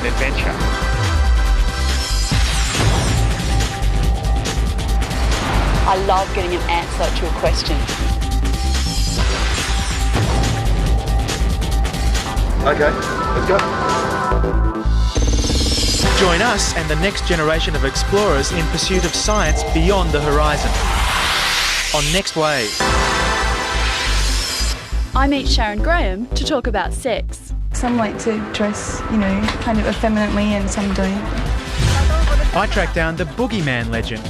an adventure. I love getting an answer to a question. Okay, let's go. Join us and the next generation of explorers in pursuit of science beyond the horizon. On Next Wave. I meet Sharyn Graham to talk about sex. Some like to dress, kind of effeminately, and some don't. I track down the boogeyman legend.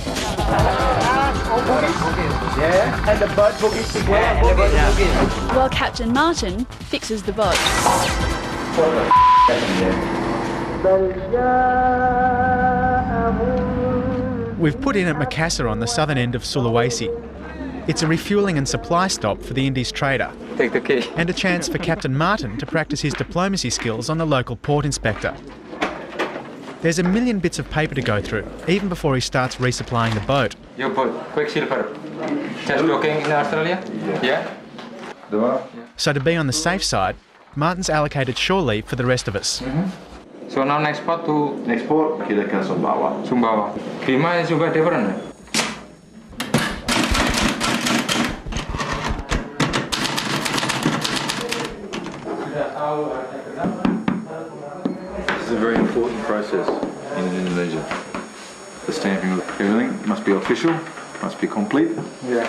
Yeah, and the boat boogies as well. While Captain Martin fixes the boat. We've put in at Makassar on the southern end of Sulawesi. It's a refuelling and supply stop for the Indies trader. Take the key. And a chance for Captain Martin to practice his diplomacy skills on the local port inspector. There's a million bits of paper to go through, even before he starts resupplying the boat. Your boat, Quicksilver. Just docking in Australia? Yeah? So to be on the safe side, Martin's allocated shore leave for the rest of us. So now next port to... Next port, kita ke Sumbawa. Sumbawa. Bima is juga different. This is a very important process in Indonesia. The stamping of everything must be official, must be complete. Yeah.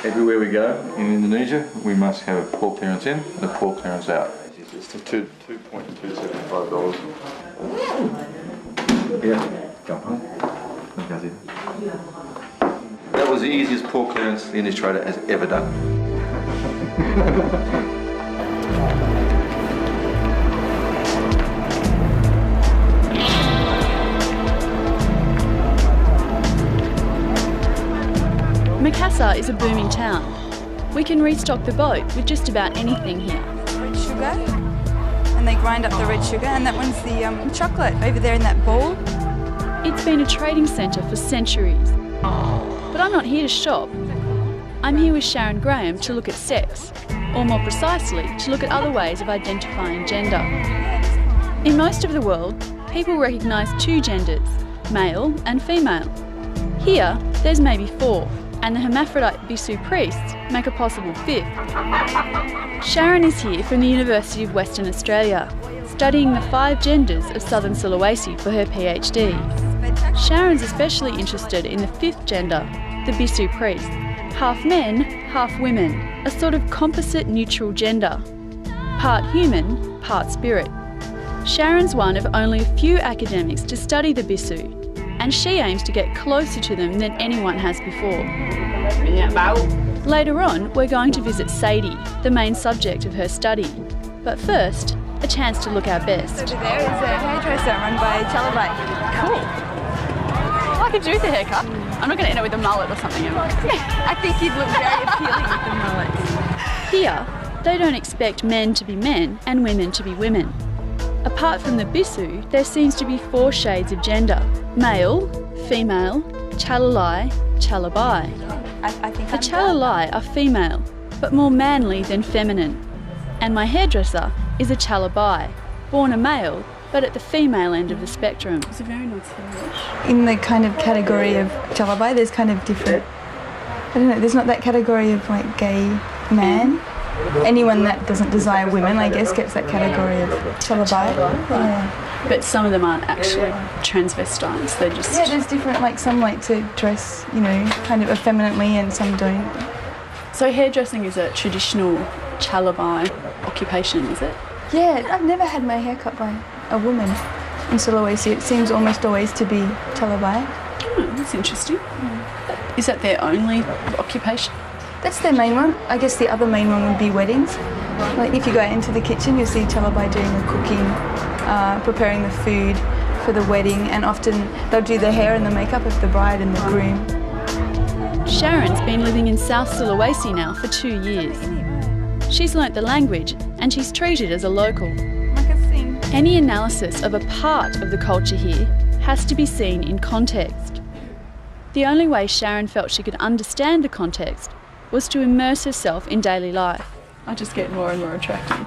Everywhere we go in Indonesia, we must have a port clearance in and a port clearance out. It's $2.275. Yeah, jump on. That was the easiest port clearance the Indies trader has ever done. Makassar is a booming town. We can restock the boat with just about anything here. Red sugar, and they grind up the red sugar, and that one's the chocolate over there in that bowl. It's been a trading centre for centuries. But I'm not here to shop. I'm here with Sharyn Graham to look at sex, or more precisely, to look at other ways of identifying gender. In most of the world, people recognise two genders, male and female. Here, there's maybe four, and the hermaphrodite bissu priests make a possible fifth. Sharyn is here from the University of Western Australia, studying the 5 genders of southern Sulawesi for her PhD. Sharyn's especially interested in the 5th gender, the bissu priest. Half men, half women, a sort of composite neutral gender. Part human, part spirit. Sharyn's one of only a few academics to study the bissu, and she aims to get closer to them than anyone has before. Later on, we're going to visit Sadie, the main subject of her study. But first, a chance to look our best. Over there is a hairdresser run by Chalabai. Cool. Well, I could do with a haircut. I'm not going to end up with a mullet or something. I think you'd look very appealing with the mullets. Here, they don't expect men to be men and women to be women. Apart from the bissu, there seems to be 4 shades of gender: male, female, chalalai, chalabai. The chalalai are female, but more manly than feminine. And my hairdresser is a chalabai, born a male, but at the female end of the spectrum. It's a very nice hair. In the kind of category of Chalabai, there's kind of different, I don't know, there's not that category of like gay man. Anyone that doesn't desire women, I guess, gets that category of Chalabai. Yeah. But some of them aren't actually transvestites, they're just... Yeah, there's different, like some like to dress, kind of effeminately, and some don't. So hairdressing is a traditional Chalabai occupation, is it? Yeah, I've never had my hair cut by a woman in Sulawesi. It seems almost always to be Chalabai. Oh, that's interesting. Is that their only occupation? That's their main one. I guess the other main one would be weddings. Like if you go out into the kitchen, you'll see Chalabai doing the cooking, preparing the food for the wedding, and often they'll do the hair and the makeup of the bride and the groom. Sharyn's been living in South Sulawesi now for 2 years. She's learnt the language and she's treated as a local. Any analysis of a part of the culture here has to be seen in context. The only way Sharyn felt she could understand the context was to immerse herself in daily life. I just get more and more attractive.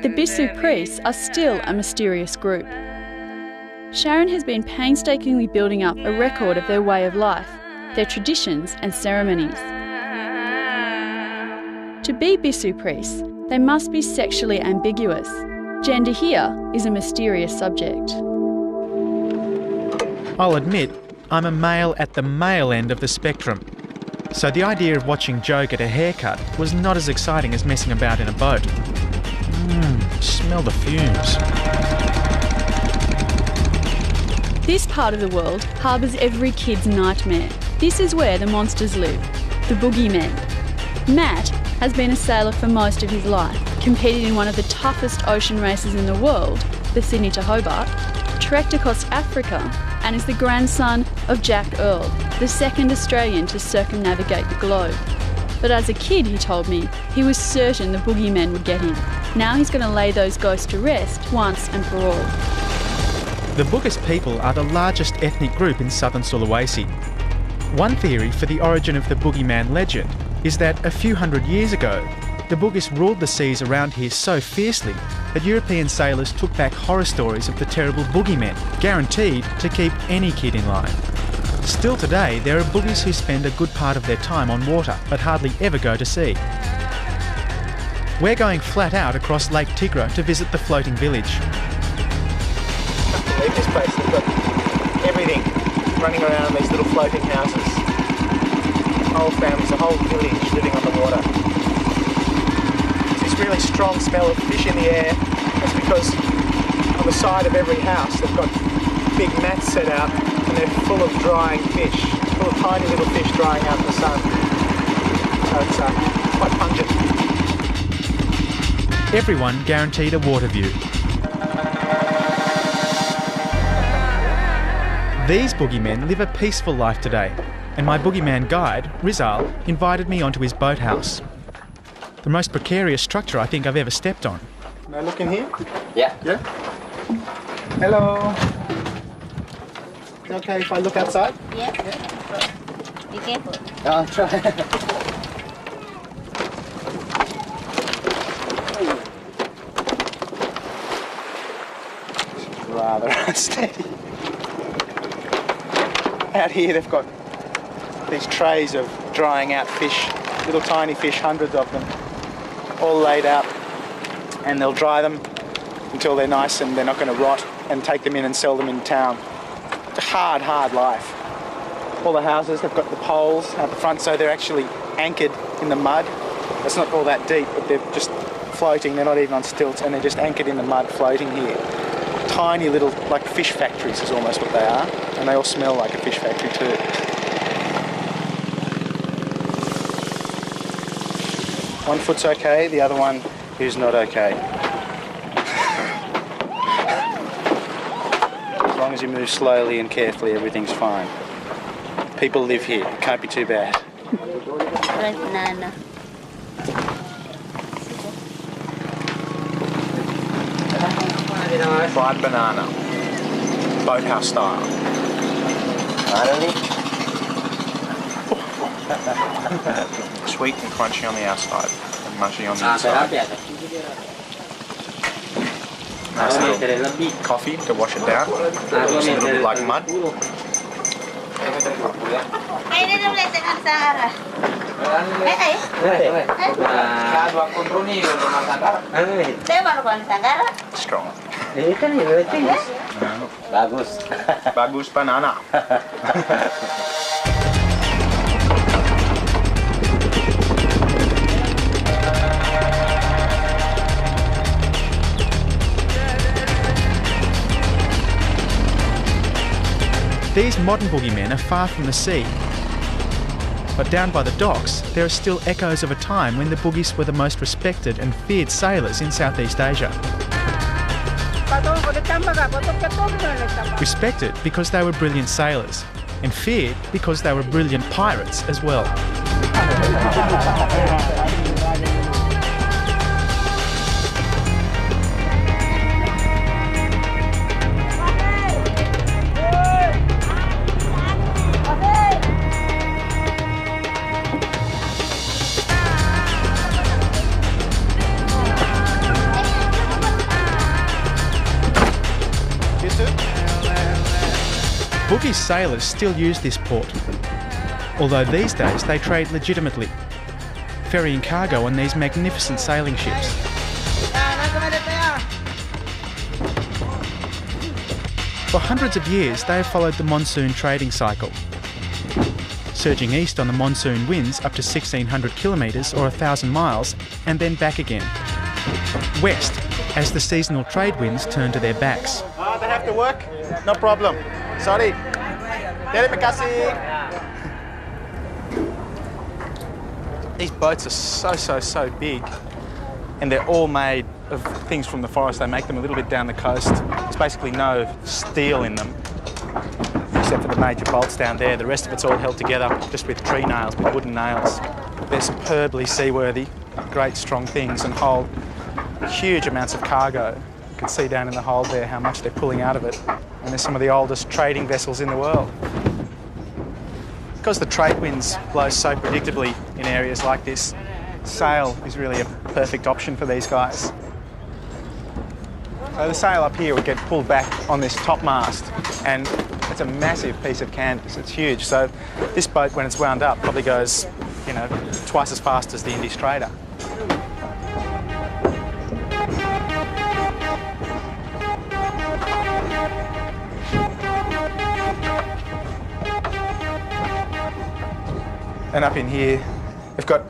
the bissu priests are still a mysterious group. Sharyn has been painstakingly building up a record of their way of life, their traditions and ceremonies. To be bissu priests, they must be sexually ambiguous. Gender here is a mysterious subject. I'll admit, I'm a male at the male end of the spectrum. So the idea of watching Joe get a haircut was not as exciting as messing about in a boat. Smell the fumes. This part of the world harbours every kid's nightmare. This is where the monsters live, the boogeymen. Matt has been a sailor for most of his life, competed in one of the toughest ocean races in the world, the Sydney to Hobart, trekked across Africa, and is the grandson of Jack Earl, the second Australian to circumnavigate the globe. But as a kid, he told me, he was certain the boogeymen would get him. Now he's going to lay those ghosts to rest once and for all. The Bugis people are the largest ethnic group in southern Sulawesi. One theory for the origin of the boogeyman legend is that a few hundred years ago, the Bugis ruled the seas around here so fiercely that European sailors took back horror stories of the terrible boogeymen, guaranteed to keep any kid in line. Still today, there are Bugis who spend a good part of their time on water, but hardly ever go to sea. We're going flat out across Lake Tigra to visit the floating village. Leave this place, they've got everything running around these little floating houses. Whole families, a whole village living on the water. There's this really strong smell of fish in the air. That's because on the side of every house they've got big mats set out and they're full of drying fish, full of tiny little fish drying out in the sun. So it's quite pungent. Everyone guaranteed a water view. These boogeymen live a peaceful life today, and my boogeyman guide, Rizal, invited me onto his boathouse. The most precarious structure I think I've ever stepped on. Can I look in here? Yeah. Yeah? Hello. Is it okay if I look outside? Yeah. Be careful. I'll try. Rather unsteady. Out here they've got these trays of drying out fish, little tiny fish, hundreds of them, all laid out, and they'll dry them until they're nice and they're not going to rot, and take them in and sell them in town. It's a hard, hard life. All the houses have got the poles out the front, so they're actually anchored in the mud. It's not all that deep, but they're just floating, they're not even on stilts, and they're just anchored in the mud floating here. Tiny little, like fish factories is almost what they are, and they all smell like a fish factory too. One foot's okay, the other one is not okay. As long as you move slowly and carefully, everything's fine. People live here, it can't be too bad. Banana. Fried banana, boathouse style. Sweet and crunchy on the outside, and mushy on the inside. Nice little coffee to wash it down. Looks a little bit like mud. Strong. Bagus banana. These modern boogeymen are far from the sea. But down by the docks, there are still echoes of a time when the Bugis were the most respected and feared sailors in Southeast Asia. Respected because they were brilliant sailors, and feared because they were brilliant pirates as well. Bugis sailors still use this port, although these days they trade legitimately, ferrying cargo on these magnificent sailing ships. For hundreds of years, they have followed the monsoon trading cycle, surging east on the monsoon winds up to 1,600 kilometres or 1,000 miles, and then back again. West, as the seasonal trade winds turn to their backs. They have to work? No problem. Sorry. Terima kasih. These boats are so big, and they're all made of things from the forest. They make them a little bit down the coast. There's basically no steel in them, except for the major bolts down there. The rest of it's all held together just with tree nails, with wooden nails. They're superbly seaworthy, great strong things, and hold huge amounts of cargo. You can see down in the hold there how much they're pulling out of it. And they're some of the oldest trading vessels in the world. Because the trade winds blow so predictably in areas like this, sail is really a perfect option for these guys. So the sail up here would get pulled back on this top mast, and it's a massive piece of canvas. It's huge. So this boat, when it's wound up, probably goes, you know, twice as fast as the Indies trader. And up in here, we've got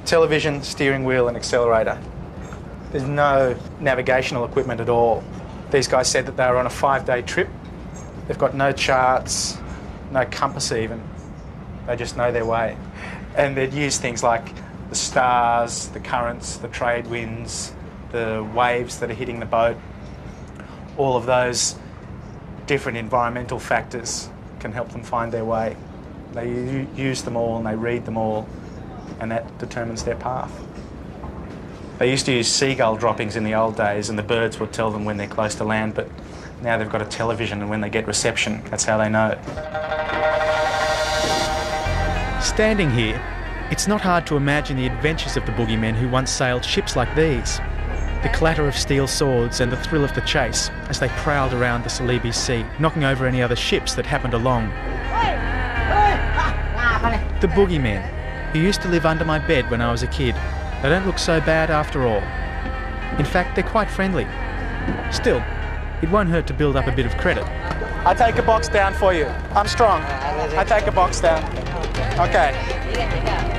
television, steering wheel and accelerator. There's no navigational equipment at all. These guys said that they were on a 5-day trip. They've got no charts, no compass even. They just know their way. And they'd use things like the stars, the currents, the trade winds, the waves that are hitting the boat. All of those different environmental factors can help them find their way. They use them all and they read them all, and that determines their path. They used to use seagull droppings in the old days, and the birds would tell them when they're close to land, but now they've got a television, and when they get reception, that's how they know. Standing here, it's not hard to imagine the adventures of the boogeymen who once sailed ships like these. The clatter of steel swords and the thrill of the chase as they prowled around the Sulawesi Sea, knocking over any other ships that happened along. The boogeymen, who used to live under my bed when I was a kid. They don't look so bad after all. In fact, they're quite friendly. Still, it won't hurt to build up a bit of credit. I take a box down for you. I'm strong. I take a box down. Okay.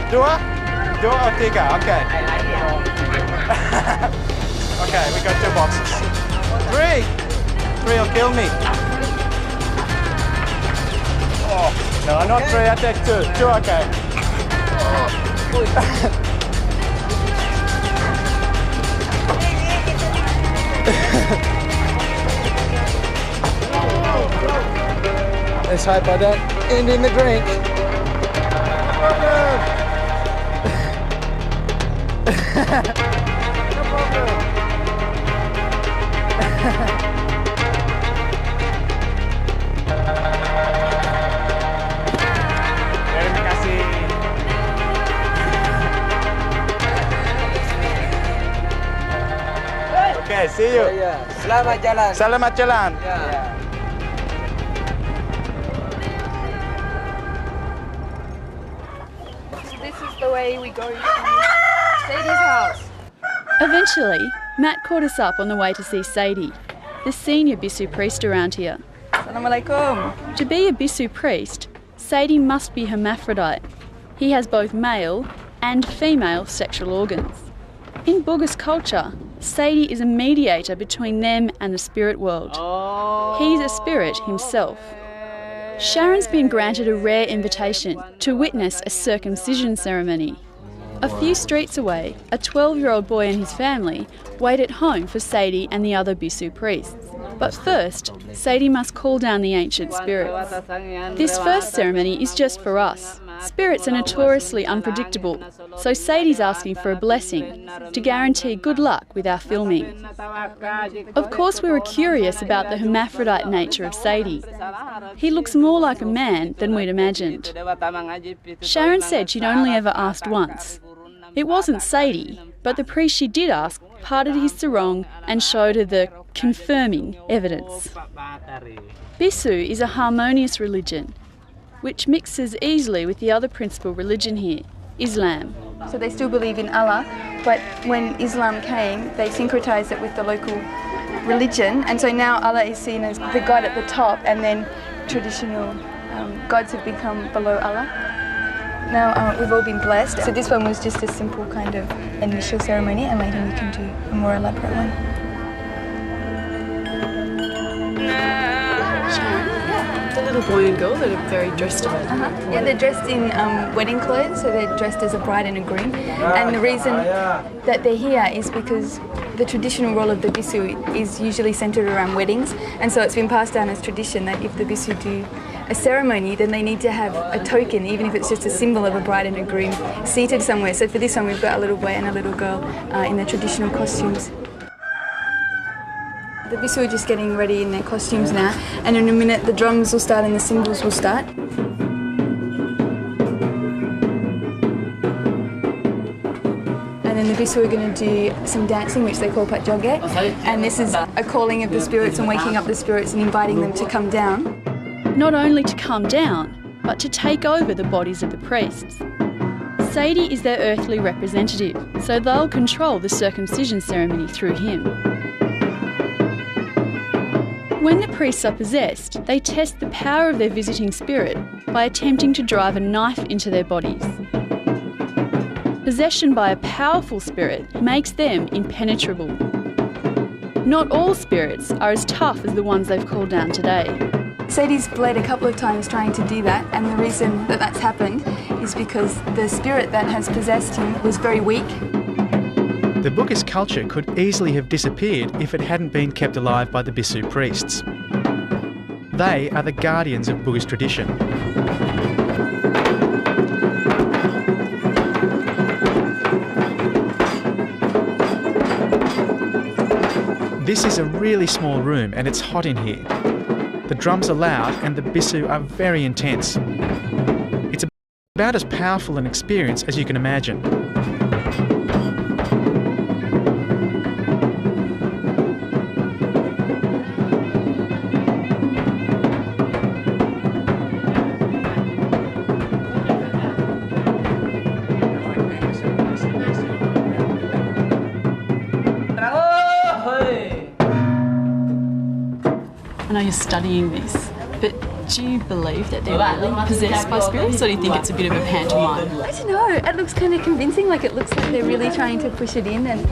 Dua? Dua or tiga? Okay. Okay, we got 2 boxes. 3! 3 will kill me. Oh. No, not 3, I take 2. 2, okay. Let's hope I don't end in the drink. No problem. Okay, see you. Selamat jalan. Selamat jalan. So this is the way we go to Sadie's house. Eventually, Matt caught us up on the way to see Sadie, the senior bissu priest around here. Assalamualaikum. To be a bissu priest, Sadie must be hermaphrodite. He has both male and female sexual organs. In Bugis culture, Sadie is a mediator between them and the spirit world. He's a spirit himself. Sharyn's been granted a rare invitation to witness a circumcision ceremony. A few streets away, a 12-year-old boy and his family wait at home for Sadie and the other bissu priests. But first, Sadie must call down the ancient spirits. This first ceremony is just for us. Spirits are notoriously unpredictable, so Sadie's asking for a blessing to guarantee good luck with our filming. Of course, we were curious about the hermaphrodite nature of Sadie. He looks more like a man than we'd imagined. Sharyn said she'd only ever asked once. It wasn't Sadie, but the priest she did ask parted his sarong and showed her the confirming evidence. Bissu is a harmonious religion, which mixes easily with the other principal religion here, Islam. So they still believe in Allah, but when Islam came, they syncretised it with the local religion, and so now Allah is seen as the God at the top, and then traditional gods have become below Allah. Now we've all been blessed, so this one was just a simple kind of initial ceremony, and later we can do a more elaborate one. The little boy and girl that are very dressed up. Yeah, they're dressed in wedding clothes, so they're dressed as a bride and a groom. And the reason that they're here is because the traditional role of the bissu is usually centred around weddings, and so it's been passed down as tradition that if the bissu do a ceremony, then they need to have a token, even if it's just a symbol of a bride and a groom, seated somewhere. So for this one, we've got a little boy and a little girl in their traditional costumes. The bissu are just getting ready in their costumes now, and in a minute the drums will start and the cymbals will start. And then the bissu are going to do some dancing, which they call pat joget, and this is a calling of the spirits and waking up the spirits and inviting them to come down. Not only to come down, but to take over the bodies of the priests. Sadie is their earthly representative, so they'll control the circumcision ceremony through him. When the priests are possessed, they test the power of their visiting spirit by attempting to drive a knife into their bodies. Possession by a powerful spirit makes them impenetrable. Not all spirits are as tough as the ones they've called down today. Sadie's bled a couple of times trying to do that, and the reason that that's happened is because the spirit that has possessed him was very weak. The Bugis culture could easily have disappeared if it hadn't been kept alive by the Bissu priests. They are the guardians of Bugis tradition. This is a really small room and it's hot in here. The drums are loud and the Bissu are very intense. It's about as powerful an experience as you can imagine. I know you're studying this, but do you believe that they're really possessed by spirits, or do you think it's a bit of a pantomime? I don't know, it looks kind of convincing, like it looks like they're really trying to push it in and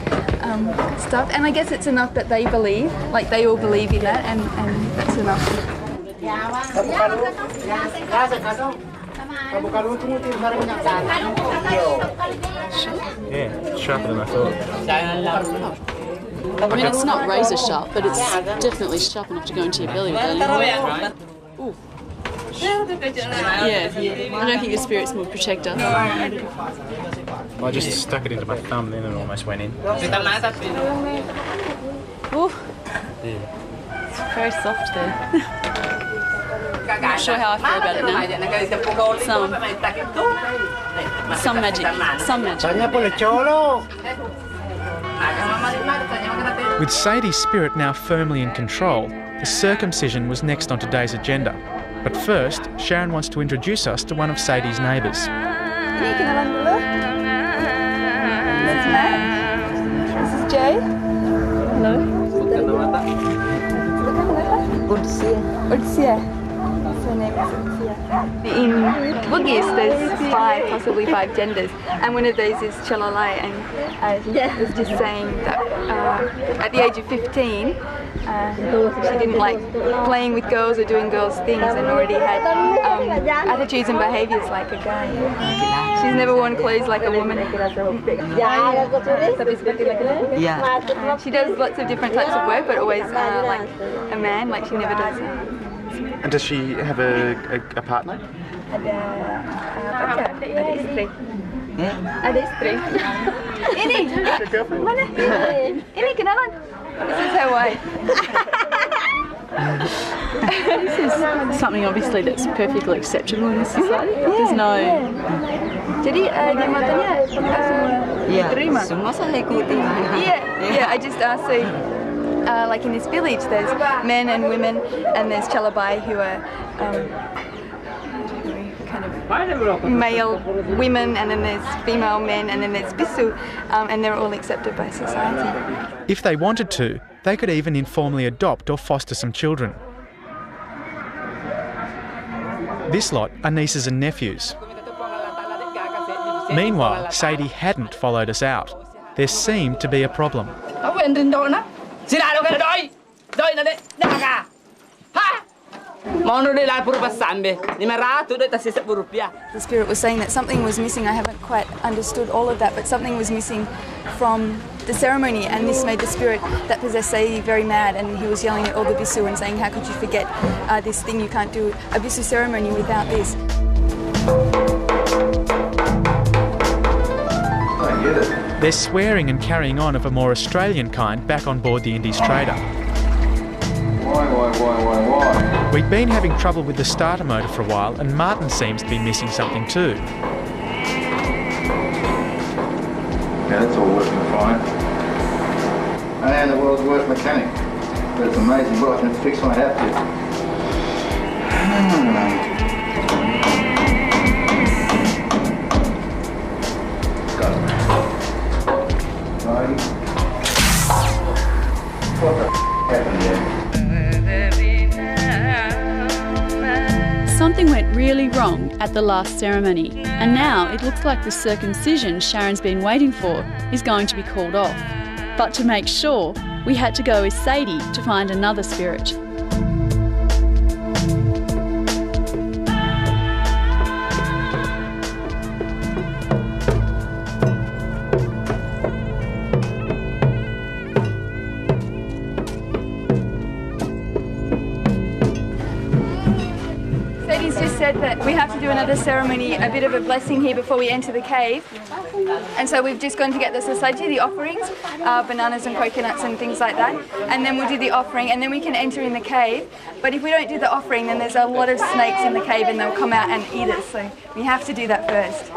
stuff, and I guess it's enough that they believe, like they all believe in that, and that's enough. Yeah, sharper than I thought. I mean, it's not razor sharp, but it's definitely sharp enough to go into your belly with that. Ooh. Yeah, I don't think the spirit's more protector. I just stuck it into my thumb then and it almost went in. Ooh. It's very soft there. I'm not sure how I feel about it now. Some magic. With Sadie's spirit now firmly in control, the circumcision was next on today's agenda. But first, Sharyn wants to introduce us to one of Sadie's neighbours. This is Jay. Hello. Ursia. Her name is Ursia. In Bugis, there's possibly five genders, and one of those is Chalalai, and she was just saying that at the age of 15, she didn't like playing with girls or doing girls' things, and already had attitudes and behaviours like a guy. She's never worn clothes like a woman. She does lots of different types of work, but always like a man, like she never does. And does she have a partner? Ada istri. Ini, mana? Ini kenalan. This is her wife. This is something obviously that's perfectly acceptable in this society. There's no... Jadi dia matanya semua diterima. Semua saya ikuti. Yeah, I just asked. So like in this village, there's men and women, and there's chalabai who are kind of male women, and then there's female men, and then there's bissu, and they're all accepted by society. If they wanted to, they could even informally adopt or foster some children. This lot are nieces and nephews. Meanwhile, Sadie hadn't followed us out. There seemed to be a problem. The spirit was saying that something was missing. I haven't quite understood all of that, but something was missing from the ceremony, and this made the spirit that possessed Sadie very mad, and he was yelling at all the bissu and saying, how could you forget this thing? You can't do a bissu ceremony without this. There's swearing and carrying on of a more Australian kind back on board the Indies trader. Why? We'd been having trouble with the starter motor for a while, and Martin seems to be missing something too. Yeah, that's all working fine. I am the world's worst mechanic, but it's amazing what I can fix when I have to. What the happened there? Something went really wrong at the last ceremony, and now it looks like the circumcision Sharyn's been waiting for is going to be called off. But to make sure, we had to go with Sadie to find another spirit. Sadie's just said that we have to do another ceremony, a bit of a blessing here before we enter the cave. And so we've just gone to get the sesaji, the offerings, bananas and coconuts and things like that. And then we'll do the offering, and then we can enter in the cave. But if we don't do the offering, then there's a lot of snakes in the cave and they'll come out and eat us. So we have to do that first.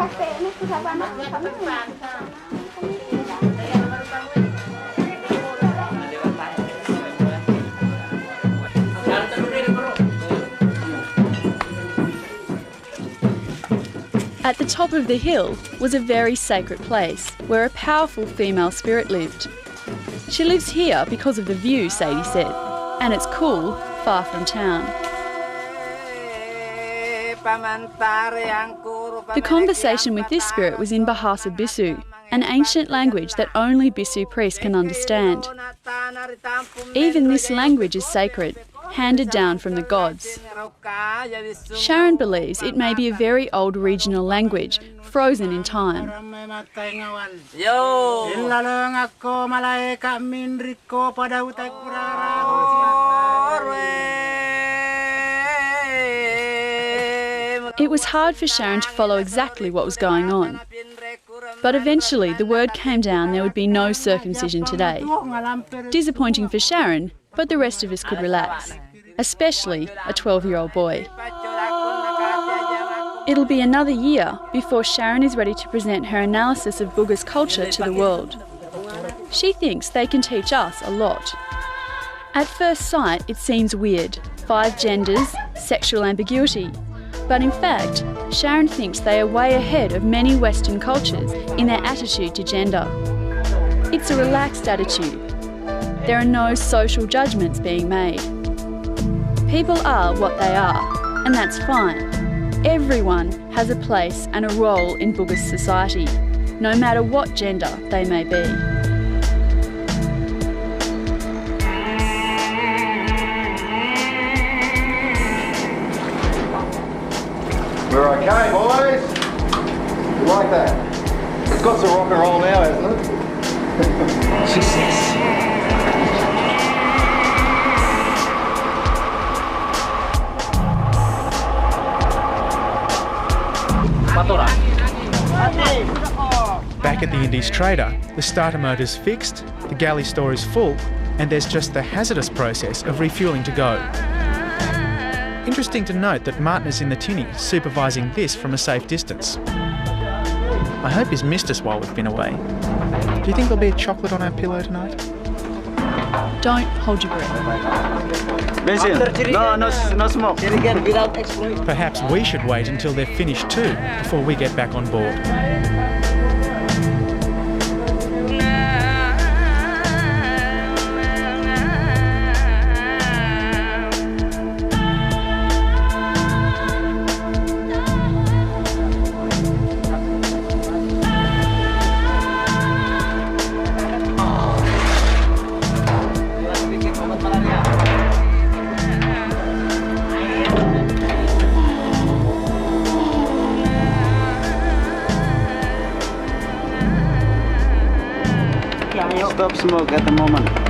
At the top of the hill was a very sacred place where a powerful female spirit lived. She lives here because of the view, Sadie said, and it's cool, far from town. The conversation with this spirit was in Bahasa Bissu, an ancient language that only Bissu priests can understand. Even this language is sacred, handed down from the gods. Sharyn believes it may be a very old regional language, frozen in time. It was hard for Sharyn to follow exactly what was going on. But eventually the word came down there would be no circumcision today. Disappointing for Sharyn, but the rest of us could relax, especially a 12-year-old boy. It'll be another year before Sharyn is ready to present her analysis of Buga's culture to the world. She thinks they can teach us a lot. At first sight, it seems weird, 5 genders, sexual ambiguity. But in fact, Sharyn thinks they are way ahead of many Western cultures in their attitude to gender. It's a relaxed attitude. There are no social judgments being made. People are what they are, and that's fine. Everyone has a place and a role in Buga's society, no matter what gender they may be. We're okay, boys. You like that? It's got some rock and roll now, hasn't it? Success. Back at the Indies trader, the starter motor's fixed, the galley store is full, and there's just the hazardous process of refuelling to go. Interesting to note that Martin is in the tinny, supervising this from a safe distance. I hope he's missed us while we've been away. Do you think there'll be a chocolate on our pillow tonight? Don't hold your breath. No smoke. Without exploit. Perhaps we should wait until they're finished too before we get back on board. Stop smoke at the moment.